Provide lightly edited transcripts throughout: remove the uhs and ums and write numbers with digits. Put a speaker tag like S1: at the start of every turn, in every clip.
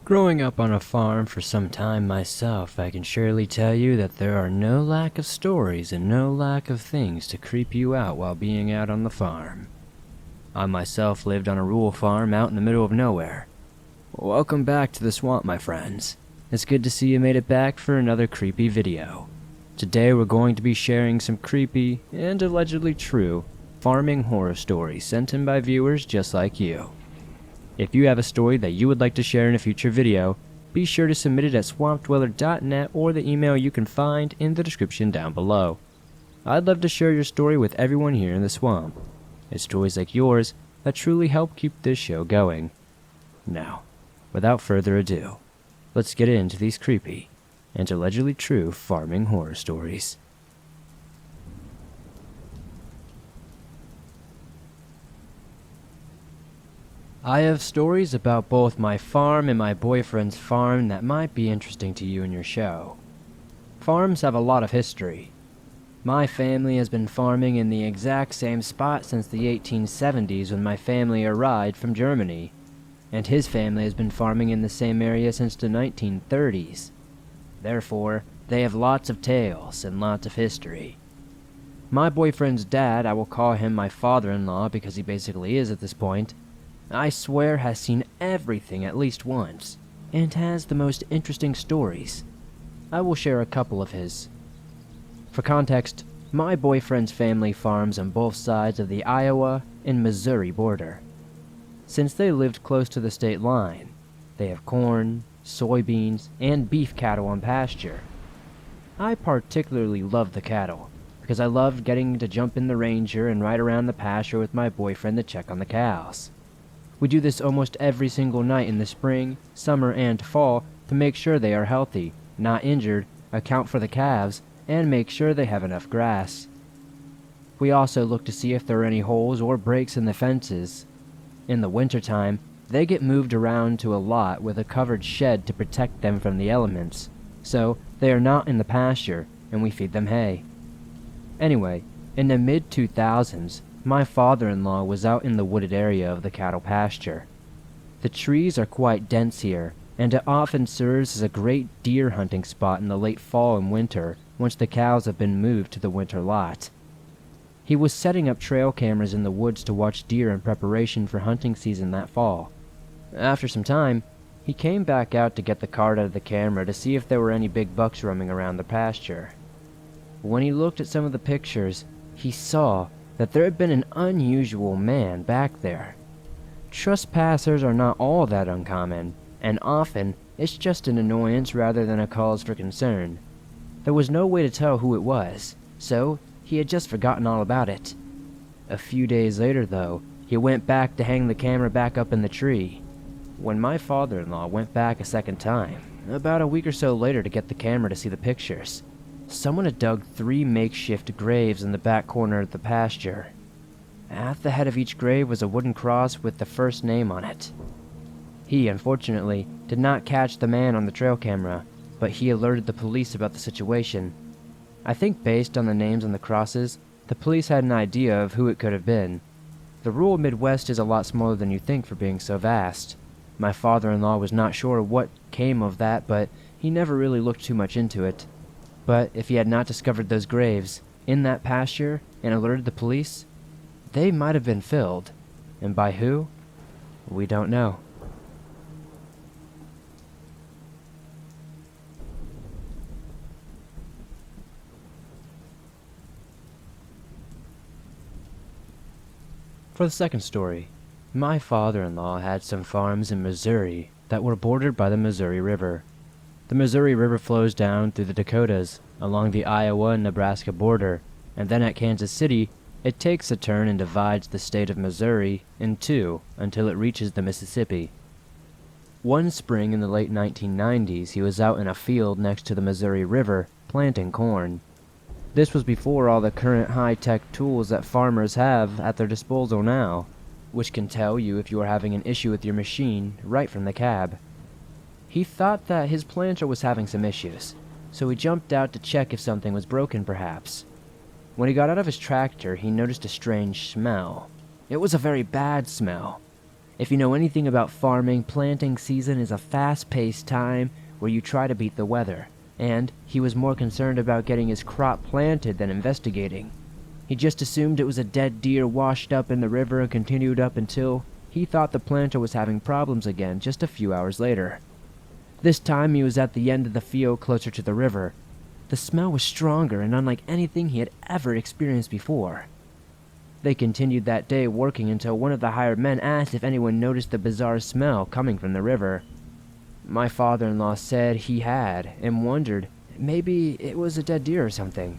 S1: Growing up on a farm for some time myself, I can surely tell you that there are no lack of stories and no lack of things to creep you out while being out on the farm. I myself lived on a rural farm out in the middle of nowhere. Welcome back to the swamp, my friends. It's good to see you made it back for another creepy video. Today we're going to be sharing some creepy, and allegedly true, farming horror stories sent in by viewers just like you. If you have a story that you would like to share in a future video, be sure to submit it at swampdweller.net or the email you can find in the description down below. I'd love to share your story with everyone here in the swamp. It's stories like yours that truly help keep this show going. Now, without further ado, let's get into these creepy and allegedly true farming horror stories. I have stories about both my farm and my boyfriend's farm that might be interesting to you in your show. Farms have a lot of history. My family has been farming in the exact same spot since the 1870s when my family arrived from Germany, and his family has been farming in the same area since the 1930s. Therefore, they have lots of tales and lots of history. My boyfriend's dad, I will call him my father-in-law because he basically is at this point, I swear has seen everything at least once, and has the most interesting stories. I will share a couple of his. For context, my boyfriend's family farms on both sides of the Iowa and Missouri border. Since they lived close to the state line, they have corn, soybeans, and beef cattle on pasture. I particularly loved the cattle, because I loved getting to jump in the Ranger and ride around the pasture with my boyfriend to check on the cows. We do this almost every single night in the spring, summer, and fall to make sure they are healthy, not injured, account for the calves, and make sure they have enough grass. We also look to see if there are any holes or breaks in the fences. In the wintertime, they get moved around to a lot with a covered shed to protect them from the elements, so they are not in the pasture, and we feed them hay. Anyway, in the mid-2000s, my father-in-law was out in the wooded area of the cattle pasture. The trees are quite dense here, and it often serves as a great deer hunting spot in the late fall and winter once the cows have been moved to the winter lot. He was setting up trail cameras in the woods to watch deer in preparation for hunting season that fall. After some time, he came back out to get the card out of the camera to see if there were any big bucks roaming around the pasture. When he looked at some of the pictures, he saw that there had been an unusual man back there. Trespassers are not all that uncommon, and often it's just an annoyance rather than a cause for concern. There was no way to tell who it was, so he had just forgotten all about it. A few days later, though, he went back to hang the camera back up in the tree. When my father-in-law went back a second time, about a week or so later to get the camera to see the pictures, someone had dug 3 makeshift graves in the back corner of the pasture. At the head of each grave was a wooden cross with the first name on it. He, unfortunately, did not catch the man on the trail camera, but he alerted the police about the situation. I think based on the names on the crosses, the police had an idea of who it could have been. The rural Midwest is a lot smaller than you think for being so vast. My father-in-law was not sure what came of that, but he never really looked too much into it. But if he had not discovered those graves in that pasture and alerted the police, they might have been filled. And by who? We don't know. For the second story, my father-in-law had some farms in Missouri that were bordered by the Missouri River. The Missouri River flows down through the Dakotas, along the Iowa and Nebraska border, and then at Kansas City, it takes a turn and divides the state of Missouri in two until it reaches the Mississippi. One spring in the late 1990s, he was out in a field next to the Missouri River, planting corn. This was before all the current high-tech tools that farmers have at their disposal now, which can tell you if you are having an issue with your machine right from the cab. He thought that his planter was having some issues, so he jumped out to check if something was broken perhaps. When he got out of his tractor, he noticed a strange smell. It was a very bad smell. If you know anything about farming, planting season is a fast-paced time where you try to beat the weather, and he was more concerned about getting his crop planted than investigating. He just assumed it was a dead deer washed up in the river and continued up until he thought the planter was having problems again just a few hours later. This time he was at the end of the field closer to the river. The smell was stronger and unlike anything he had ever experienced before. They continued that day working until one of the hired men asked if anyone noticed the bizarre smell coming from the river. My father-in-law said he had, and wondered maybe it was a dead deer or something.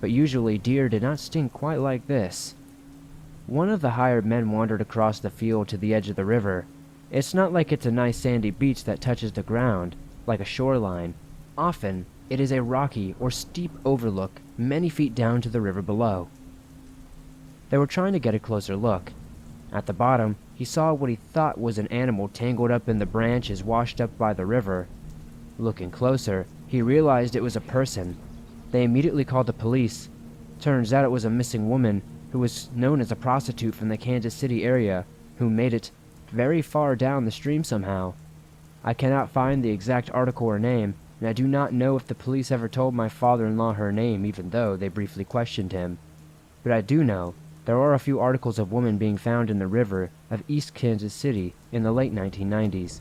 S1: But usually deer did not stink quite like this. One of the hired men wandered across the field to the edge of the river. It's not like it's a nice sandy beach that touches the ground, like a shoreline. Often, it is a rocky or steep overlook many feet down to the river below. They were trying to get a closer look. At the bottom, he saw what he thought was an animal tangled up in the branches washed up by the river. Looking closer, he realized it was a person. They immediately called the police. Turns out it was a missing woman who was known as a prostitute from the Kansas City area who made it very far down the stream somehow. I cannot find the exact article or name, and I do not know if the police ever told my father-in-law her name even though they briefly questioned him. But I do know there are a few articles of women being found in the river of East Kansas City in the late 1990s.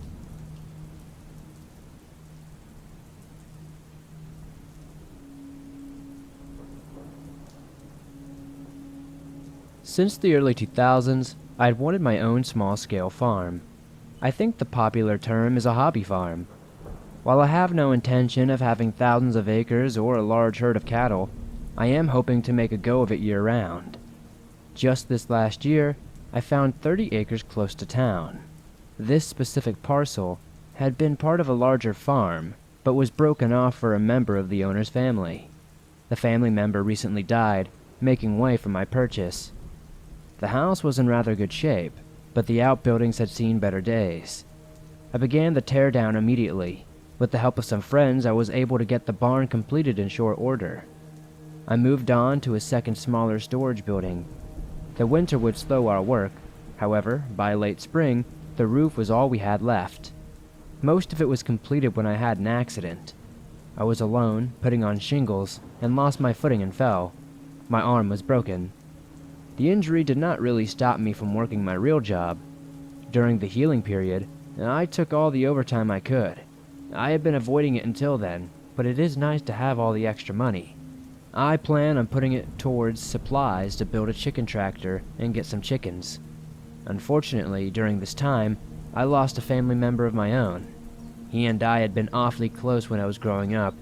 S1: Since the early 2000s, I had wanted my own small-scale farm. I think the popular term is a hobby farm. While I have no intention of having thousands of acres or a large herd of cattle, I am hoping to make a go of it year-round. Just this last year, I found 30 acres close to town. This specific parcel had been part of a larger farm, but was broken off for a member of the owner's family. The family member recently died, making way for my purchase. The house was in rather good shape, but the outbuildings had seen better days. I began the teardown immediately. With the help of some friends, I was able to get the barn completed in short order. I moved on to a second smaller storage building. The winter would slow our work. However, by late spring, the roof was all we had left. Most of it was completed when I had an accident. I was alone, putting on shingles, and lost my footing and fell. My arm was broken. The injury did not really stop me from working my real job. During the healing period, I took all the overtime I could. I had been avoiding it until then, but it is nice to have all the extra money. I plan on putting it towards supplies to build a chicken tractor and get some chickens. Unfortunately, during this time, I lost a family member of my own. He and I had been awfully close when I was growing up.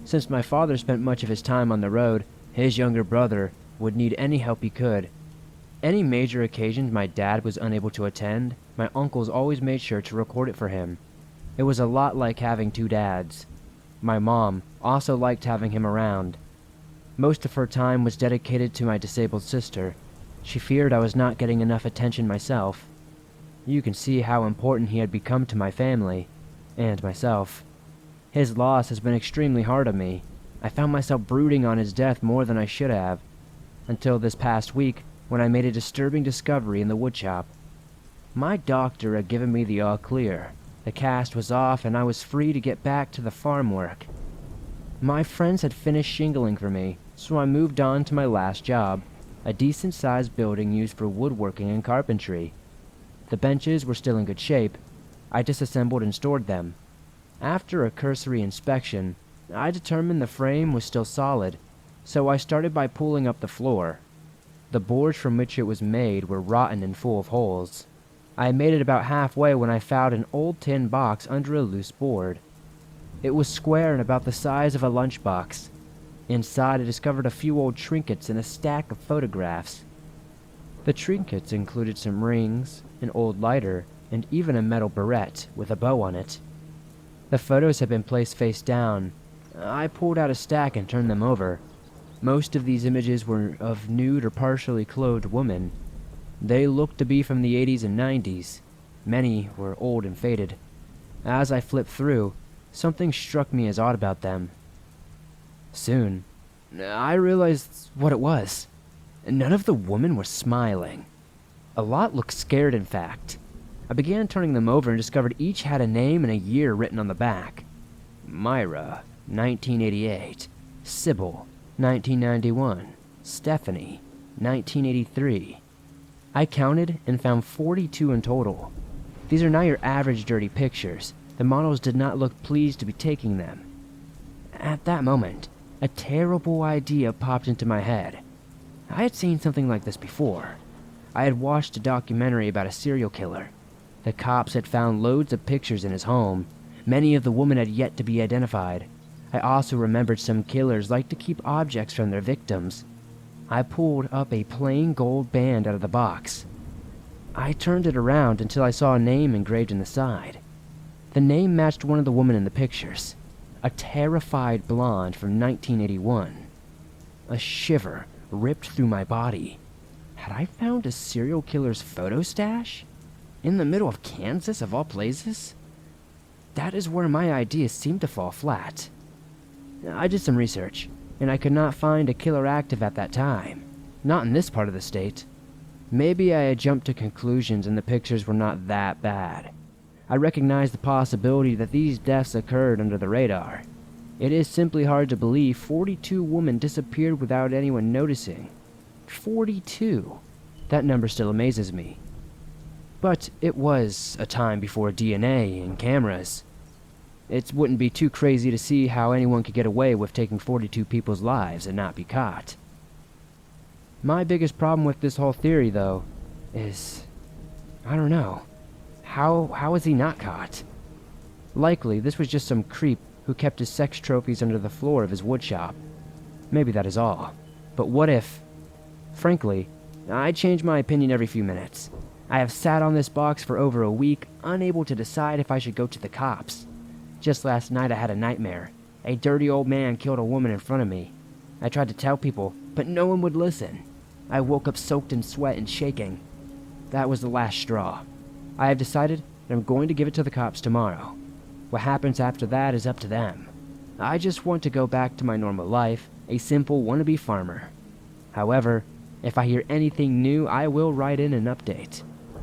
S1: Since my father spent much of his time on the road, his younger brother would need any help he could. Any major occasions my dad was unable to attend, my uncles always made sure to record it for him. It was a lot like having two dads. My mom also liked having him around. Most of her time was dedicated to my disabled sister. She feared I was not getting enough attention myself. You can see how important he had become to my family, and myself. His loss has been extremely hard on me. I found myself brooding on his death more than I should have, until this past week when I made a disturbing discovery in the woodshop. My doctor had given me the all clear. The cast was off and I was free to get back to the farm work. My friends had finished shingling for me, so I moved on to my last job, a decent-sized building used for woodworking and carpentry. The benches were still in good shape. I disassembled and stored them. After a cursory inspection, I determined the frame was still solid, so I started by pulling up the floor. The boards from which it was made were rotten and full of holes. I had made it about halfway when I found an old tin box under a loose board. It was square and about the size of a lunchbox. Inside, I discovered a few old trinkets and a stack of photographs. The trinkets included some rings, an old lighter, and even a metal barrette with a bow on it. The photos had been placed face down. I pulled out a stack and turned them over. Most of these images were of nude or partially clothed women. They looked to be from the 80s and 90s. Many were old and faded. As I flipped through, something struck me as odd about them. Soon, I realized what it was. None of the women were smiling. A lot looked scared, in fact. I began turning them over and discovered each had a name and a year written on the back. Myra, 1988. Sybil, 1991. Stephanie, 1983. I counted and found 42 in total. These are not your average dirty pictures. The models did not look pleased to be taking them. At that moment, a terrible idea popped into my head. I had seen something like this before. I had watched a documentary about a serial killer. The cops had found loads of pictures in his home. Many of the women had yet to be identified. I also remembered some killers liked to keep objects from their victims. I pulled up a plain gold band out of the box. I turned it around until I saw a name engraved in the side. The name matched one of the women in the pictures, a terrified blonde from 1981. A shiver ripped through my body. Had I found a serial killer's photo stash? In the middle of Kansas, of all places? That is where my ideas seemed to fall flat. I did some research, and I could not find a killer active at that time. Not in this part of the state. Maybe I had jumped to conclusions and the pictures were not that bad. I recognized the possibility that these deaths occurred under the radar. It is simply hard to believe 42 women disappeared without anyone noticing. 42. That number still amazes me. But it was a time before DNA and cameras. It wouldn't be too crazy to see how anyone could get away with taking 42 people's lives and not be caught. My biggest problem with this whole theory, though, is... I don't know. How is he not caught? Likely, this was just some creep who kept his sex trophies under the floor of his woodshop. Maybe that is all. But what if... Frankly, I change my opinion every few minutes. I have sat on this box for over a week, unable to decide if I should go to the cops. Just last night I had a nightmare. A dirty old man killed a woman in front of me. I tried to tell people, but no one would listen. I woke up soaked in sweat and shaking. That was the last straw. I have decided that I'm going to give it to the cops tomorrow. What happens after that is up to them. I just want to go back to my normal life, a simple wannabe farmer. However, if I hear anything new, I will write in an update.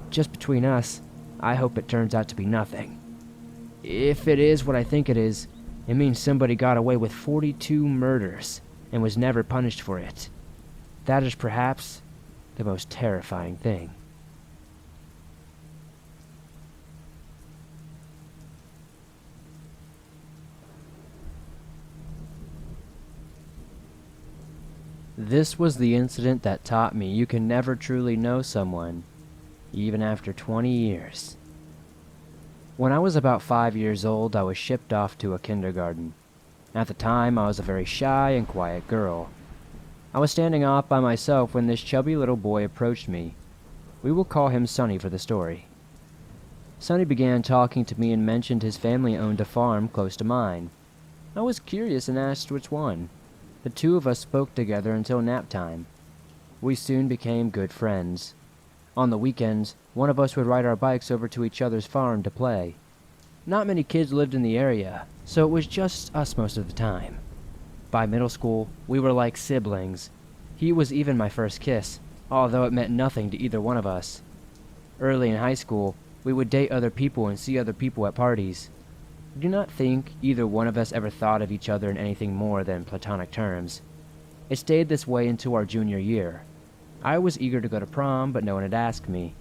S1: Just between us, I hope it turns out to be nothing. If it is what I think it is, it means somebody got away with 42 murders and was never punished for it. That is perhaps the most terrifying thing. This was the incident that taught me you can never truly know someone, even after 20 years. When I was about 5 years old, I was shipped off to a kindergarten. At the time, I was a very shy and quiet girl. I was standing off by myself when this chubby little boy approached me. We will call him Sonny for the story. Sonny began talking to me and mentioned his family owned a farm close to mine. I was curious and asked which one. The two of us spoke together until nap time. We soon became good friends. On the weekends, one of us would ride our bikes over to each other's farm to play. Not many kids lived in the area, so it was just us most of the time. By middle school, we were like siblings. He was even my first kiss, although it meant nothing to either one of us. Early in high school, we would date other people and see other people at parties. I do not think either one of us ever thought of each other in anything more than platonic terms. It stayed this way until our junior year. I was eager to go to prom, but no one had asked me.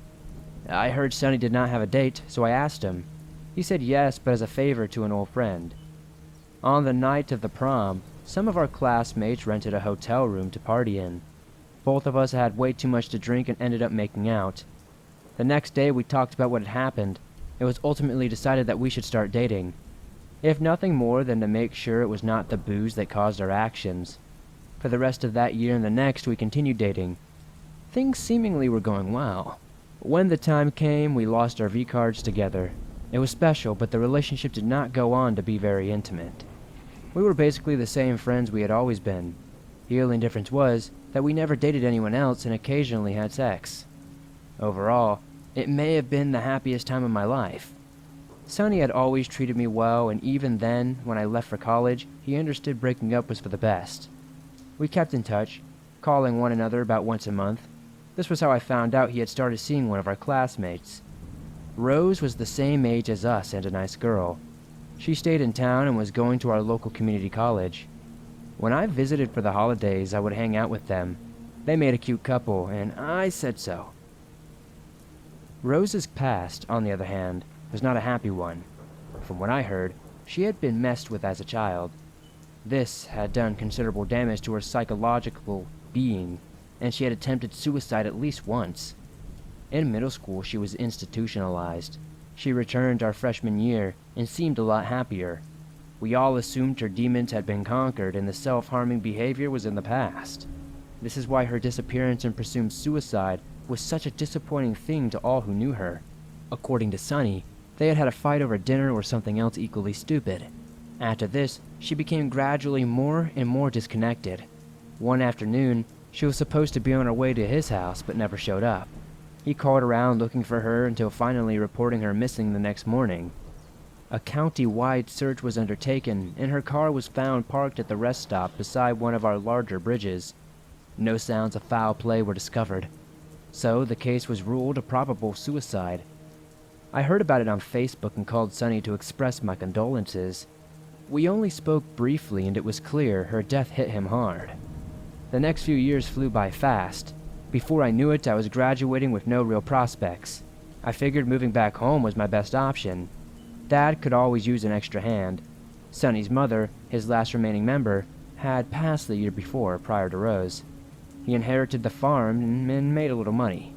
S1: I heard Sonny did not have a date, so I asked him. He said yes, but as a favor to an old friend. On the night of the prom, some of our classmates rented a hotel room to party in. Both of us had way too much to drink and ended up making out. The next day we talked about what had happened. It was ultimately decided that we should start dating. If nothing more than to make sure it was not the booze that caused our actions. For the rest of that year and the next, we continued dating. Things seemingly were going well. When the time came, we lost our V-cards together. It was special, but the relationship did not go on to be very intimate. We were basically the same friends we had always been. The only difference was that we never dated anyone else and occasionally had sex. Overall, it may have been the happiest time of my life. Sonny had always treated me well, and even then, when I left for college, he understood breaking up was for the best. We kept in touch, calling one another about once a month. This was how I found out he had started seeing one of our classmates. Rose was the same age as us and a nice girl. She stayed in town and was going to our local community college. When I visited for the holidays, I would hang out with them. They made a cute couple, and I said so. Rose's past, on the other hand, was not a happy one. From what I heard, she had been messed with as a child. This had done considerable damage to her psychological being, and she had attempted suicide at least once. In middle school, she was institutionalized. She returned our freshman year and seemed a lot happier. We all assumed her demons had been conquered and the self-harming behavior was in the past. This is why her disappearance and presumed suicide was such a disappointing thing to all who knew her. According to Sunny, they had had a fight over dinner or something else equally stupid. After this, she became gradually more and more disconnected. One afternoon, she was supposed to be on her way to his house but never showed up. He called around looking for her until finally reporting her missing the next morning. A county-wide search was undertaken, and her car was found parked at the rest stop beside one of our larger bridges. No sounds of foul play were discovered, so the case was ruled a probable suicide. I heard about it on Facebook and called Sunny to express my condolences. We only spoke briefly, and it was clear her death hit him hard. The next few years flew by fast. Before I knew it, I was graduating with no real prospects. I figured moving back home was my best option. Dad could always use an extra hand. Sunny's mother, his last remaining member, had passed the year before, prior to Rose. He inherited the farm and made a little money.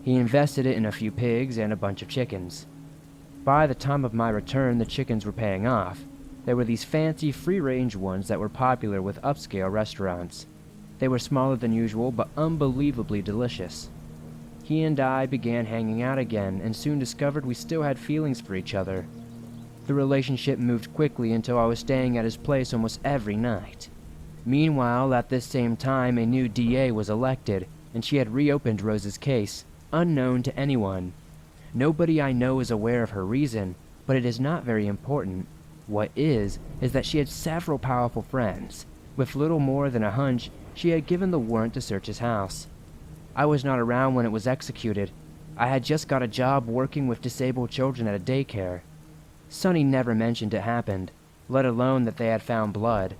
S1: He invested it in a few pigs and a bunch of chickens. By the time of my return, the chickens were paying off. There were these fancy free-range ones that were popular with upscale restaurants. They were smaller than usual, but unbelievably delicious. He and I began hanging out again, and soon discovered we still had feelings for each other. The relationship moved quickly until I was staying at his place almost every night. Meanwhile, at this same time, a new DA was elected, and she had reopened Rose's case, unknown to anyone. Nobody I know is aware of her reason, but it is not very important. What is that she had several powerful friends. With little more than a hunch, she had given the warrant to search his house. I was not around when it was executed. I had just got a job working with disabled children at a daycare. Sunny never mentioned it happened, let alone that they had found blood.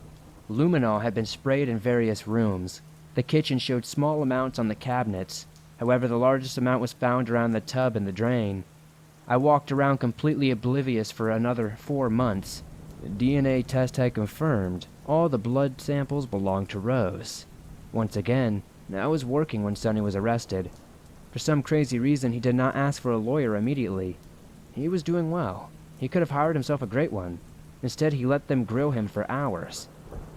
S1: Luminol had been sprayed in various rooms. The kitchen showed small amounts on the cabinets. However, the largest amount was found around the tub and the drain. I walked around completely oblivious for another 4 months. The DNA test had confirmed all the blood samples belonged to Rose. Once again, I was working when Sunny was arrested. For some crazy reason, he did not ask for a lawyer immediately. He was doing well. He could have hired himself a great one. Instead, he let them grill him for hours.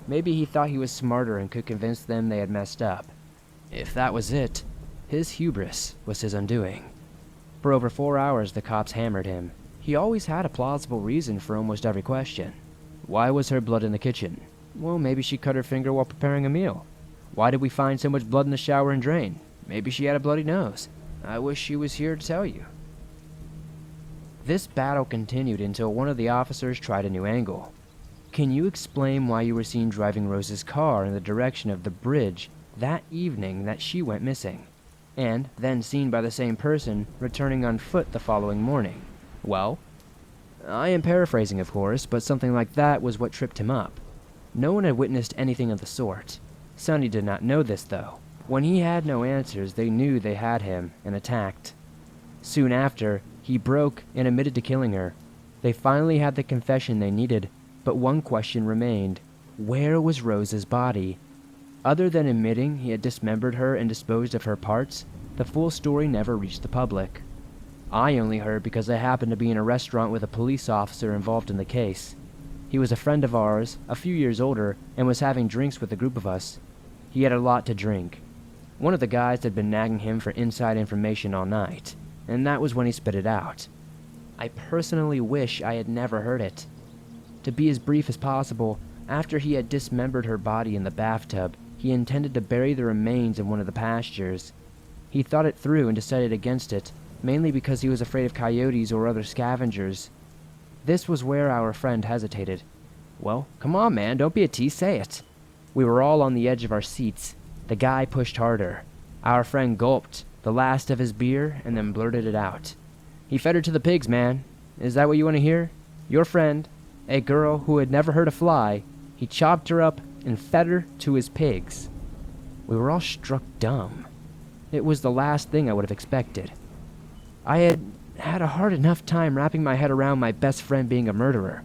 S1: Maybe he thought he was smarter and could convince them they had messed up. If that was it, his hubris was his undoing. For over 4 hours, the cops hammered him. He always had a plausible reason for almost every question. Why was her blood in the kitchen? Well, maybe she cut her finger while preparing a meal. Why did we find so much blood in the shower and drain? Maybe she had a bloody nose. I wish she was here to tell you. This battle continued until one of the officers tried a new angle. Can you explain why you were seen driving Rose's car in the direction of the bridge that evening that she went missing, and then seen by the same person returning on foot the following morning? Well, I am paraphrasing, of course, but something like that was what tripped him up. No one had witnessed anything of the sort. Sunny did not know this, though. When he had no answers, they knew they had him and attacked. Soon after, he broke and admitted to killing her. They finally had the confession they needed, but one question remained. Where was Rose's body? Other than admitting he had dismembered her and disposed of her parts, the full story never reached the public. I only heard because I happened to be in a restaurant with a police officer involved in the case. He was a friend of ours, a few years older, and was having drinks with a group of us. He had a lot to drink. One of the guys had been nagging him for inside information all night, and that was when he spit it out. I personally wish I had never heard it. To be as brief as possible, after he had dismembered her body in the bathtub, he intended to bury the remains in one of the pastures. He thought it through and decided against it, mainly because he was afraid of coyotes or other scavengers. This was where our friend hesitated. Well, come on, man, don't be a tease, say it. We were all on the edge of our seats. The guy pushed harder. Our friend gulped the last of his beer and then blurted it out. He fed her to the pigs, man. Is that what you want to hear? Your friend, a girl who had never hurt a fly, he chopped her up and fed her to his pigs. We were all struck dumb. It was the last thing I would have expected. I had had a hard enough time wrapping my head around my best friend being a murderer.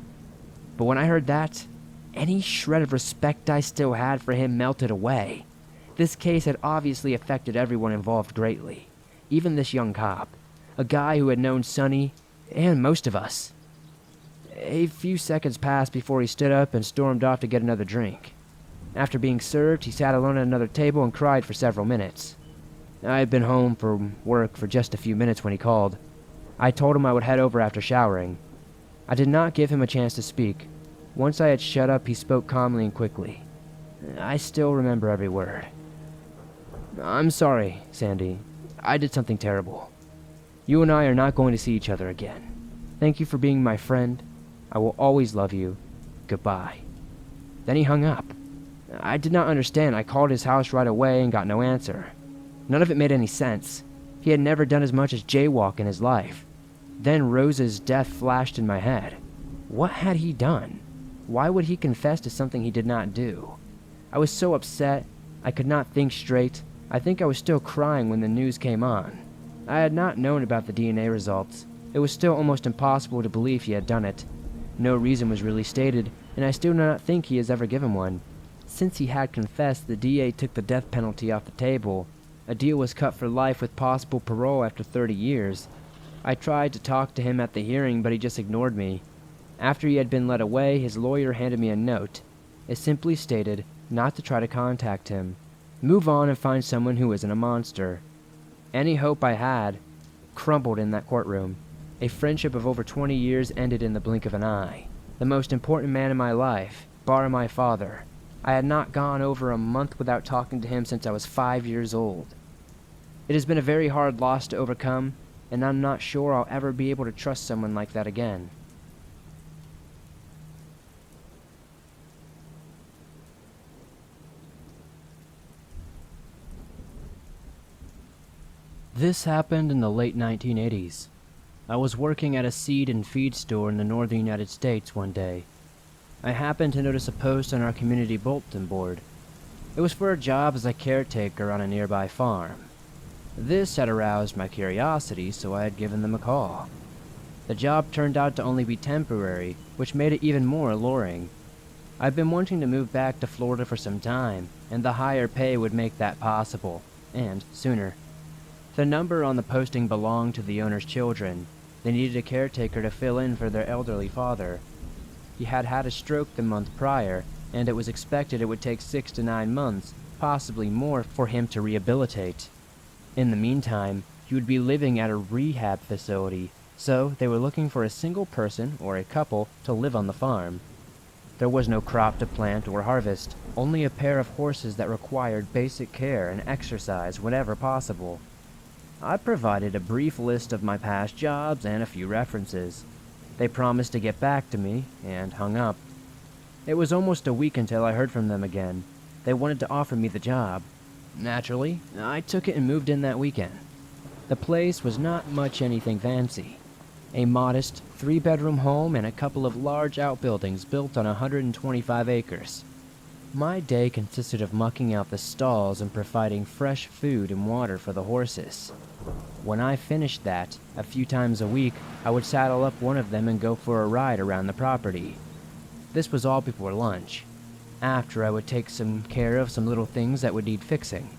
S1: But when I heard that, any shred of respect I still had for him melted away. This case had obviously affected everyone involved greatly, even this young cop, a guy who had known Sonny and most of us. A few seconds passed before he stood up and stormed off to get another drink. After being served, he sat alone at another table and cried for several minutes. I had been home from work for just a few minutes when he called. I told him I would head over after showering. I did not give him a chance to speak. Once I had shut up, he spoke calmly and quickly. I still remember every word. "I'm sorry, Sandy. I did something terrible. You and I are not going to see each other again. Thank you for being my friend. I will always love you. Goodbye." Then he hung up. I did not understand. I called his house right away and got no answer. None of it made any sense. He had never done as much as jaywalk in his life. Then Rose's death flashed in my head. What had he done? Why would he confess to something he did not do? I was so upset. I could not think straight. I think I was still crying when the news came on. I had not known about the DNA results. It was still almost impossible to believe he had done it. No reason was really stated, and I still do not think he has ever given one. Since he had confessed, the DA took the death penalty off the table. A deal was cut for life with possible parole after 30 years. I tried to talk to him at the hearing, but he just ignored me. After he had been led away, his lawyer handed me a note. It simply stated not to try to contact him. Move on and find someone who isn't a monster. Any hope I had crumbled in that courtroom. A friendship of over 20 years ended in the blink of an eye. The most important man in my life, bar my father. I had not gone over a month without talking to him since I was 5 years old. It has been a very hard loss to overcome, and I'm not sure I'll ever be able to trust someone like that again. This happened in the late 1980s. I was working at a seed and feed store in the northern United States one day. I happened to notice a post on our community bulletin board. It was for a job as a caretaker on a nearby farm. This had aroused my curiosity, so I had given them a call. The job turned out to only be temporary, which made it even more alluring. I've been wanting to move back to Florida for some time, and the higher pay would make that possible, and sooner. The number on the posting belonged to the owner's children. They needed a caretaker to fill in for their elderly father. He had had a stroke the month prior, and it was expected it would take 6 to 9 months, possibly more, for him to rehabilitate. In the meantime, he would be living at a rehab facility, so they were looking for a single person or a couple to live on the farm. There was no crop to plant or harvest, only a pair of horses that required basic care and exercise whenever possible. I provided a brief list of my past jobs and a few references. They promised to get back to me, and hung up. It was almost a week until I heard from them again. They wanted to offer me the job. Naturally, I took it and moved in that weekend. The place was not much anything fancy. A modest 3-bedroom home and a couple of large outbuildings built on 125 acres. My day consisted of mucking out the stalls and providing fresh food and water for the horses. When I finished that, a few times a week, I would saddle up one of them and go for a ride around the property. This was all before lunch. After, I would take some care of some little things that would need fixing.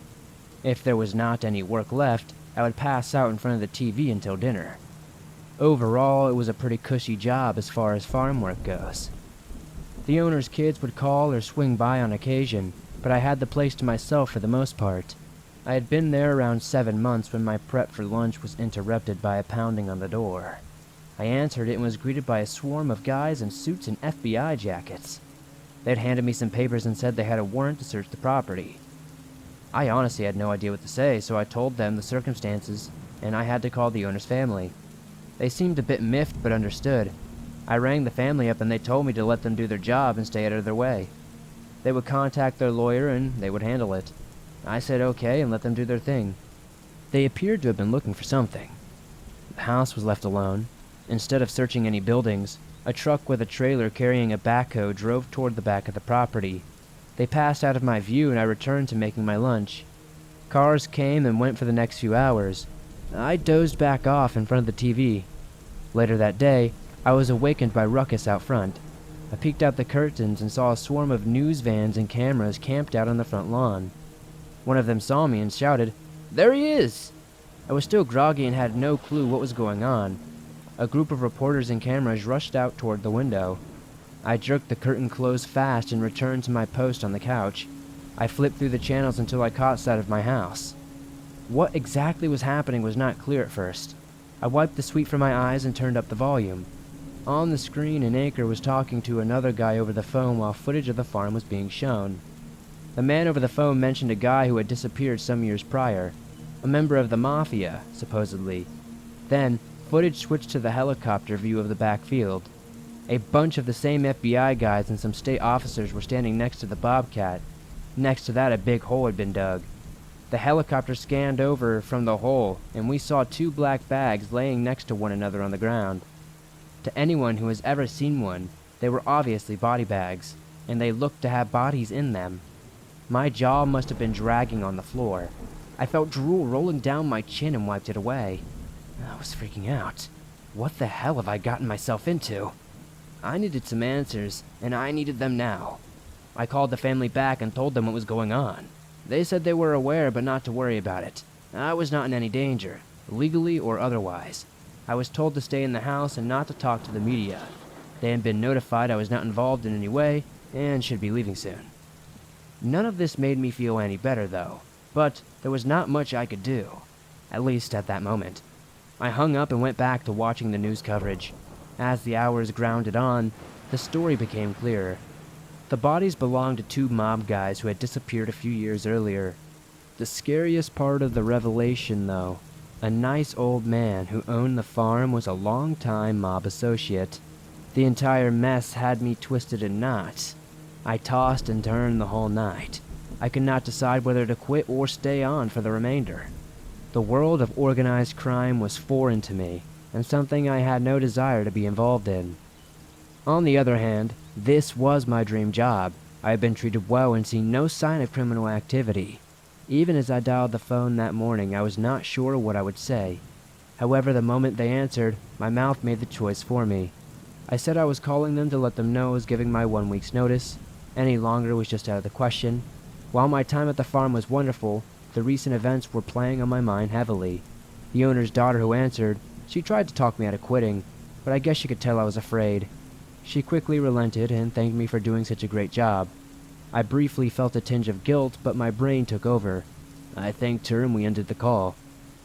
S1: If there was not any work left, I would pass out in front of the TV until dinner. Overall, it was a pretty cushy job as far as farm work goes. The owner's kids would call or swing by on occasion, but I had the place to myself for the most part. I had been there around 7 months when my prep for lunch was interrupted by a pounding on the door. I answered it and was greeted by a swarm of guys in suits and FBI jackets. They'd handed me some papers and said they had a warrant to search the property. I honestly had no idea what to say, so I told them the circumstances, and I had to call the owner's family. They seemed a bit miffed but understood. I rang the family up and they told me to let them do their job and stay out of their way. They would contact their lawyer and they would handle it. I said okay and let them do their thing. They appeared to have been looking for something. The house was left alone. Instead of searching any buildings, a truck with a trailer carrying a backhoe drove toward the back of the property. They passed out of my view and I returned to making my lunch. Cars came and went for the next few hours. I dozed back off in front of the TV. Later that day, I was awakened by ruckus out front. I peeked out the curtains and saw a swarm of news vans and cameras camped out on the front lawn. One of them saw me and shouted, "There he is!" I was still groggy and had no clue what was going on. A group of reporters and cameras rushed out toward the window. I jerked the curtain closed fast and returned to my post on the couch. I flipped through the channels until I caught sight of my house. What exactly was happening was not clear at first. I wiped the sweat from my eyes and turned up the volume. On the screen, an anchor was talking to another guy over the phone while footage of the farm was being shown. The man over the phone mentioned a guy who had disappeared some years prior, a member of the mafia, supposedly. Then, footage switched to the helicopter view of the backfield. A bunch of the same FBI guys and some state officers were standing next to the Bobcat. Next to that, a big hole had been dug. The helicopter scanned over from the hole, and we saw two black bags laying next to one another on the ground. To anyone who has ever seen one, they were obviously body bags, and they looked to have bodies in them. My jaw must have been dragging on the floor. I felt drool rolling down my chin and wiped it away. I was freaking out. What the hell have I gotten myself into? I needed some answers, and I needed them now. I called the family back and told them what was going on. They said they were aware but not to worry about it. I was not in any danger, legally or otherwise. I was told to stay in the house and not to talk to the media. They had been notified I was not involved in any way and should be leaving soon. None of this made me feel any better, though, but there was not much I could do, at least at that moment. I hung up and went back to watching the news coverage. As the hours grounded on, the story became clearer. The bodies belonged to two mob guys who had disappeared a few years earlier. The scariest part of the revelation, though, a nice old man who owned the farm was a long-time mob associate. The entire mess had me twisted in knots. I tossed and turned the whole night. I could not decide whether to quit or stay on for the remainder. The world of organized crime was foreign to me, and something I had no desire to be involved in. On the other hand, this was my dream job. I had been treated well and seen no sign of criminal activity. Even as I dialed the phone that morning, I was not sure what I would say. However, the moment they answered, my mouth made the choice for me. I said I was calling them to let them know I was giving my 1 week's notice. Any longer was just out of the question. While my time at the farm was wonderful, the recent events were playing on my mind heavily. The owner's daughter who answered, she tried to talk me out of quitting, but I guess she could tell I was afraid. She quickly relented and thanked me for doing such a great job. I briefly felt a tinge of guilt, but my brain took over. I thanked her and we ended the call.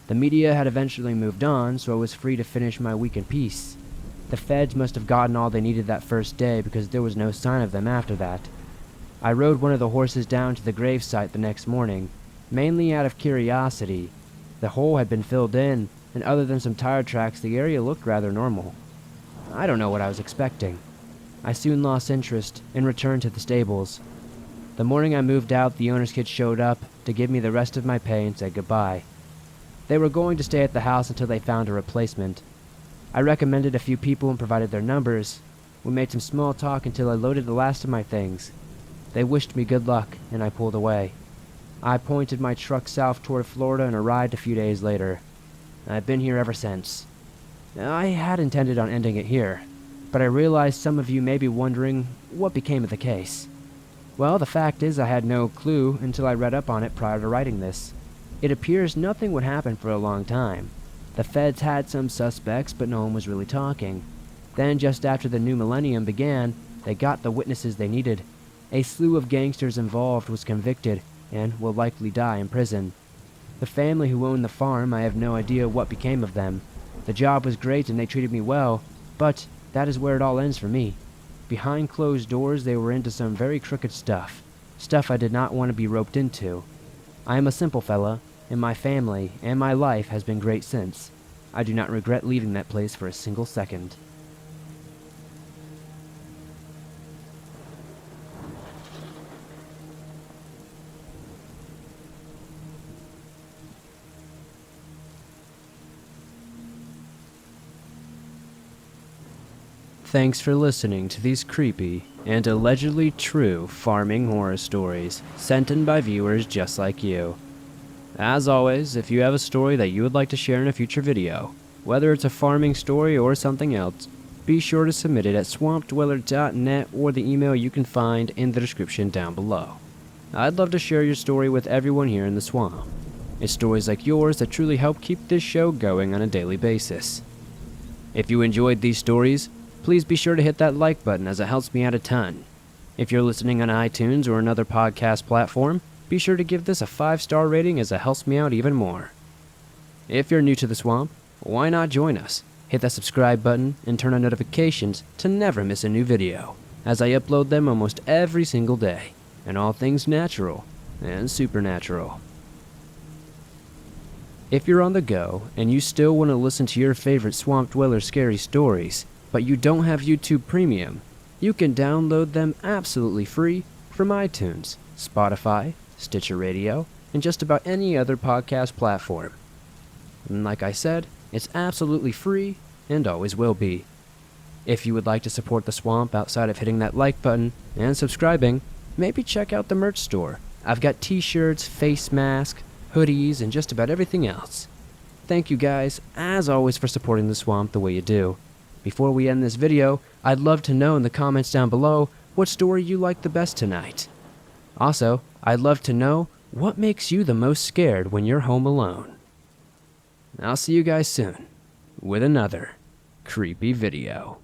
S1: The media had eventually moved on, so I was free to finish my week in peace. The feds must have gotten all they needed that first day because there was no sign of them after that. I rode one of the horses down to the gravesite the next morning, mainly out of curiosity. The hole had been filled in, and other than some tire tracks, the area looked rather normal. I don't know what I was expecting. I soon lost interest and returned to the stables. The morning I moved out, the owner's kids showed up to give me the rest of my pay and said goodbye. They were going to stay at the house until they found a replacement. I recommended a few people and provided their numbers. We made some small talk until I loaded the last of my things. They wished me good luck, and I pulled away. I pointed my truck south toward Florida and arrived a few days later. I've been here ever since. I had intended on ending it here, but I realized some of you may be wondering what became of the case. Well, the fact is I had no clue until I read up on it prior to writing this. It appears nothing would happen for a long time. The feds had some suspects, but no one was really talking. Then, just after the new millennium began, they got the witnesses they needed. A slew of gangsters involved was convicted, and will likely die in prison. The family who owned the farm, I have no idea what became of them. The job was great and they treated me well, but that is where it all ends for me. Behind closed doors, they were into some very crooked stuff. Stuff I did not want to be roped into. I am a simple fella, and my family and my life has been great since. I do not regret leaving that place for a single second. thanks for listening to these creepy and allegedly true farming horror stories sent in by viewers just like you. As always, if you have a story that you would like to share in a future video, whether it's a farming story or something else, be sure to submit it at swampdweller.net or the email you can find in the description down below. I'd love to share your story with everyone here in the swamp. It's stories like yours that truly help keep this show going on a daily basis. If you enjoyed these stories, please be sure to hit that like button as it helps me out a ton. If you're listening on iTunes or another podcast platform, be sure to give this a 5-star rating as it helps me out even more. If you're new to the swamp, why not join us? Hit that subscribe button and turn on notifications to never miss a new video, as I upload them almost every single day, and all things natural and supernatural. If you're on the go and you still want to listen to your favorite Swamp Dweller scary stories, but you don't have YouTube Premium, you can download them absolutely free from iTunes, Spotify, Stitcher Radio, and just about any other podcast platform. And like I said, it's absolutely free and always will be. If you would like to support the swamp outside of hitting that like button and subscribing, maybe check out the merch store. I've got t-shirts, face masks, hoodies, and just about everything else. Thank you guys, as always, for supporting the swamp the way you do. Before we end this video, I'd love to know in the comments down below what story you liked the best tonight. Also, I'd love to know what makes you the most scared when you're home alone. I'll see you guys soon with another creepy video.